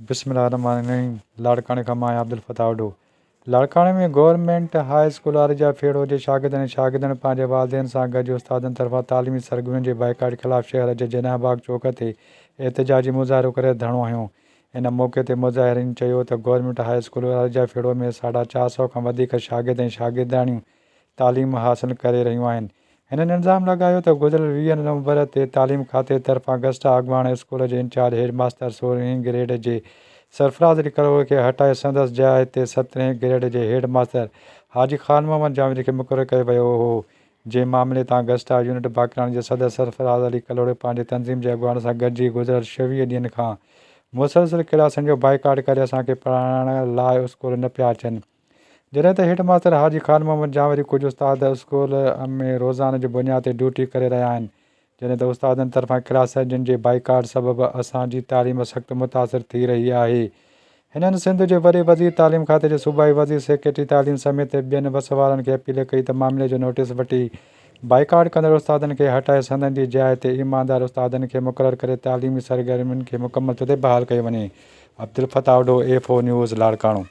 बिस्मिल्लाहिर्रहमानिर्रहीम। लाड़काने खां मां अब्दुल फताह उडो। लाड़काने में गवर्नमेंट हाई स्कूल वारिजा फेड़ो जे शागिर्दनि पंहिंजे वालिदेन सां गॾु उस्तादनि तरफ़ां तालीमी सरगर्मियुनि जे बाइकाट ख़िलाफ़ शहर जे जनाबाग चौक ते एहतिजाजी मुज़ाहिरो करे धरणो हयो। इन मौक़े ते मुज़ाहिरीन चयो त गवर्नमेंट हाई स्कूल वारिजा फेड़ो में 450 खां वधीक शागिर्द ऐं शागिर्दियाणियूं तालीम हासिल करे रहियूं आहिनि। हिननि इल्ज़ाम लॻायो त गुज़िरियल 20 नवंबर ते तालीम खाते तरफ़ां अगस्टा अॻवान स्कूल जे इंचार्ज हेड मास्टर 16हीं ग्रेड जे सरफराज़ अली कलोड़े खे हटाए संदसि जाइ ते 17हें ग्रेड जे हेड मास्टर हाजी ख़ान मोहम्मद जावेद खे मुक़ररु कयो वियो हो। जंहिं मामले तां अगस्टा यूनिट बाक़रानी जे सदर सरफराज़ अली कलोड़े पंहिंजी तंज़ीम जे अॻवान सां गॾिजी गुज़िरियल 26 ॾींहनि खां मुसलसिल क्लासनि जो बाइकाट करे असांखे पढ़ाइण लाइ स्कूल न पिया अचनि। जॾहिं त हेड मास्टर हाजी ख़ान मोहम्मद जावेद कुझु उस्ताद स्कूल में रोज़ाने जी बुनियाद ते ड्यूटी करे रहिया आहिनि। जॾहिं त उस्तादनि तरफ़ां क्लासनि जे बाइकाट सबबि असांजी तालीम सख़्तु मुतासिर थी रही आहे। हिननि सिंध जे वॾे वज़ीर तालीम खाते जे सूबाई वज़ीर सेक्रेटरी तालीम समेत ॿियनि वसवारनि खे अपील कई त मामले जो नोटिस वठी बाइकाट कंदड़ उस्तादनि खे हटाए संदनि जी जाइ ते ईमानदार उस्तादनि खे मुक़ररु करे तालीमी सरगर्मियुनि खे मुकमल तौर ते बहाल कयो वञे। अब्दुल फताह उडो A4 न्यूज़ लाड़काणो।